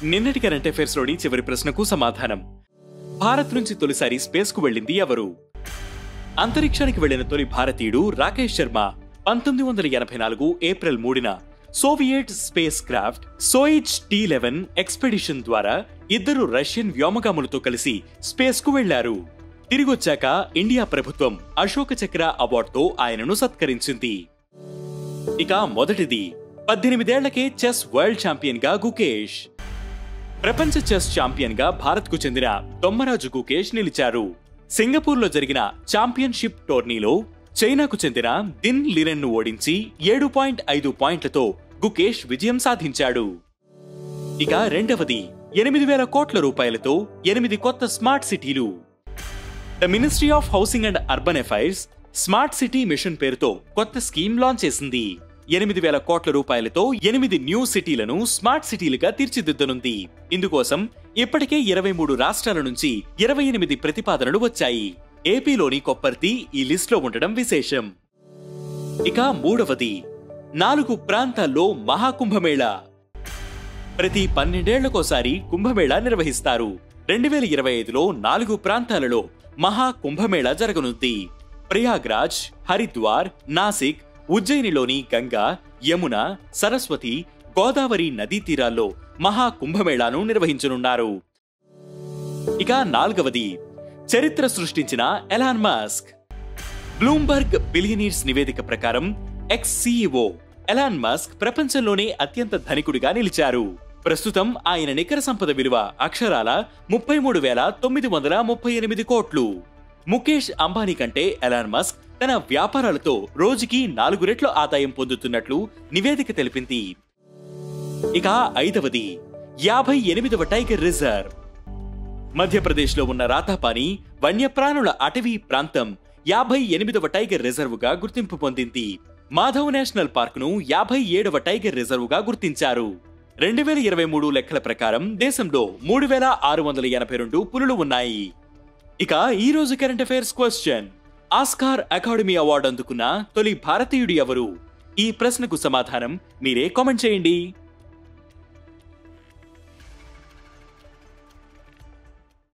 నిన్నటి current affairs లోని చివరి ప్రశ్నకు సమాధానం. భారత్ నుంచి తొలిసారి స్పేస్ కు వెళ్ళింది ఎవరు? అంతరిక్షానికి వెళ్లిన తొలి భారతీయుడు రాకేష్ శర్మ 1984 ఏప్రిల్ 3న Soviet spacecraft Soyuz T11 expedition ద్వారా ఇద్దరు రష్యన్ వ్యోమగాములతో కలిసి స్పేస్ కు వెళ్లారు. తిరిగొచ్చాక ఇండియా ప్రభుత్వం అశోక చక్ర అవార్డుతో ఆయనను సత్కరించింది. ఇక మొదటిది 18 ఏళ్లకే చెస్ వరల్డ్ ఛాంపియన్ గా గుకేష్. ప్రపంచ చెస్ ఛాంపియన్ గా భారత్ కు చెందిన దొమ్మరాజు గుకేష్ నిలిచారు. సింగపూర్ లో జరిగిన ఛాంపియన్షిప్ టోర్నీలో చైనాకు చెందిన దిన్ లిరెన్ ను ఓడించి 7.5 పాయింట్లతో గుకేష్ విజయం సాధించాడు. ఇక రెండవది 8,000 కోట్ల రూపాయలతో 8 కొత్త స్మార్ట్ సిటీలు. The ministry of housing and urban affairs smart city mission పేరుతో కొత్త స్కీమ్ లాంచ్ చేసింది. 8,000 కోట్ల రూపాయలతో 8 న్యూ సిటీలను స్మార్ట్ సిటీలుగా తీర్చిదిద్దనుంది. ఇందుకోసం ఇప్పటికే 23 రాష్ట్రాల నుంచి 28 ప్రతిపాదనలు వచ్చాయి. ఏపీలోని కొప్పర్తి ఈ లిస్టులో ఉండడం విశేషం. ఇక మూడవది 4 ప్రాంతాల్లో మహాకుంభమేళా. ప్రతి 12 ఏళ్లకోసారి కుంభమేళా నిర్వహిస్తారు. 2025లో 4 ప్రాంతాలలో మహాకుంభమేళా జరగనుంది. ప్రయాగ్రాజ్, హరిద్వార్, నాసిక్, ఉజ్జయినిలోని గంగా, యమున, సరస్వతి, గోదావరి నదీ తీరాల్లో మహాకుంభమేళాను నిర్వహించనున్నారు. ఇక నాలుగవది చరిత్ర సృష్టించిన ఎలాన్ మస్క్. బ్లూంబర్గ్ బిలియనీర్స్ నివేదిక ప్రకారం ఎక్స్ CEO ఎలాన్ మస్క్ ప్రపంచంలోనే అత్యంత ధనికుడిగా నిలిచారు. ప్రస్తుతం ఆయన నికర సంపద విలువ అక్షరాల 33,938 కోట్లు. ముఖేష్ అంబానీ కంటే ఎలాన్ మస్క్ తన వ్యాపారాలతో రోజుకి 4 రెట్లు ఆదాయం పొందుతున్నట్లు నివేదిక తెలిపింది. ఇక ఐదవది 58వ టైగర్ రిజర్వ్. మధ్యప్రదేశ్ లో ఉన్న రాతాపాని వన్యప్రాణుల అటవీ ప్రాంతం 58వ టైగర్ రిజర్వ్ గా గుర్తింపు పొందింది. మాధవ్ నేషనల్ పార్క్ ను 57వ టైగర్ రిజర్వ్ గా గుర్తించారు. 2023 లెక్కల ప్రకారం దేశంలో 3,682 పులులు ఉన్నాయి. ఇక ఈ రోజు current affairs question: Oscar academy award అందుకున్న తొలి భారతీయుడు ఎవరు? ఈ ప్రశ్నకు సమాధానం మీరే కామెంట్ చేయండి.